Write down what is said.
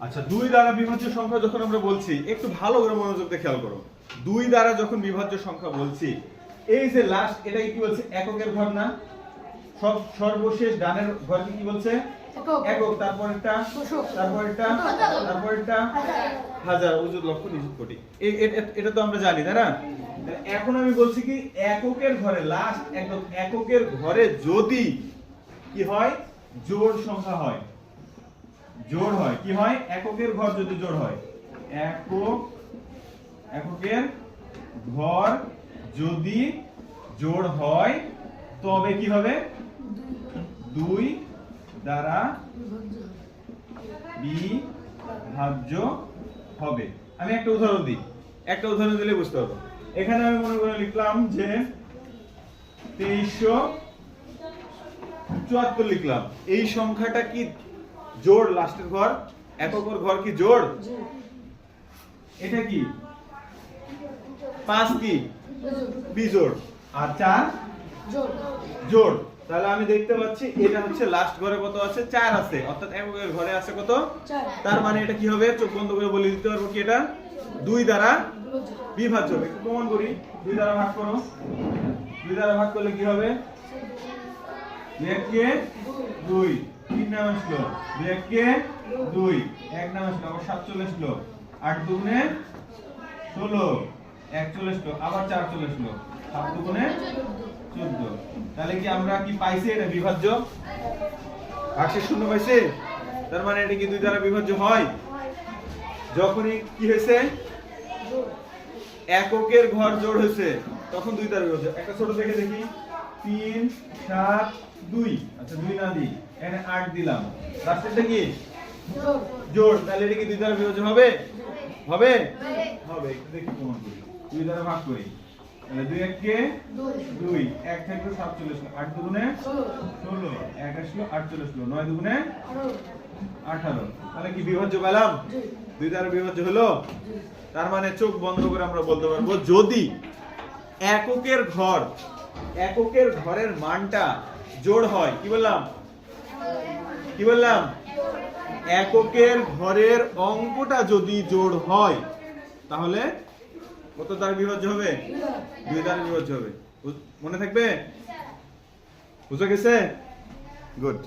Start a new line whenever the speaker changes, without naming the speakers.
আচ্ছা, 2 দ্বারা বিভাজ্য সংখ্যা যখন আমরা বলছি একটু ভালো করে মনোযোগ দিয়ে খেয়াল করো। 2 দ্বারা যখন বিভাজ্য সংখ্যা বলছি, এই যে লাস্ট এটা কি বলছে? এককের ঘর না? সর্বশেষ ডানের ঘর কি বলছে? একক। তারপরেরটা, তারপরেরটা হাজার, উজুদ লক্ষ, নিযুত কোটি। এটা তো আমরা জানি, তাই না? এখন আমি বলছি কি, এককের ঘরে লাস্ট একদম এককের ঘরে যদি কি হয়? জোড় সংখ্যা হয়, জোড় হয়। কি হয়? এককের ঘর যদি জোড় হয়, এককের ঘর যদি জোড় হয় তবে কি হবে? 2 দ্বারা বিভাজ্য হবে। আমি একটা উদাহরণ দিই, একটা উদাহরণ দিলে বুঝতে পারবো। এখানে আমি মনে করে লিখলাম যে 2374 লিখলাম। এই সংখ্যাটা কি জোড়? লাস্টের ঘর এককের ঘর কি জোড়? এটা কি 5 কি বিজোড়, আর 4 জোড়। তাহলে আমি দেখতে পাচ্ছি এটা হচ্ছে লাস্ট ঘরে কত আছে? 4 আছে, অর্থাৎ এককের ঘরে আছে কত? 4। তার মানে এটা কি হবে? চোখ বন্ধ করে বলে দিতে পারবো কি এটা 2 দ্বারা বিভাজ্য হবে। একটু প্রমাণ করি। 2 দ্বারা ভাগ করো। 2 দ্বারা ভাগ করলে কি হবে? 2 কে 2, 3 নাম আসলো। 2 কে 2, 1 নাম আসলো। আবার 7 চলে আসলো। 8 দুগুণে 16, 1 চলে আসলো। আবার 4 চলে আসলো। 7 দুগুণে 14। তাহলে কি আমরা কি পাইছি? এটা বিভাজ্য, ভাগশেষ শূন্য পাইছি। তার মানে এটা কি 2 দ্বারা বিভাজ্য হয়? যখনই কি হয়েছে? এককের ঘর জোড় হয়েছে তখন 2 দ্বারা বিভাজ্য। একটা ছোট দেখে দেখি, 3 7 2। আচ্ছা 2 না দিই, এখানে 8 দিলাম। লাস্টেরটা কি জোড়। তাহলে এটা কি 2 দ্বারা বিভাজ্য হবে? হবে হবে। একটু দেখি প্রমাণ করি। 2 দ্বারা ভাগ করি। তাহলে 2 1 কে 2, 1 থেকে 7 চলে আসলো। 8 দুগুণে 16, 1 আসলো, 8 চলে আসলো। 9 দুগুণে 18। তাহলে কি বিভাজ্য পেলাম? 2 দ্বারা বিভাজ্য হলো। তার মানে চোখ বন্ধ করে আমরা বলতে পারবো, যদি এককের ঘরের মানটা জোড় হয়, কি বললাম? এককের ঘরের অঙ্কটা যদি জোড় হয় তাহলে কত দ্বারা বিভাজ্য হবে? 2 দ্বারা বিভাজ্য হবে। মনে থাকবে? বুঝা গেছে? গুড।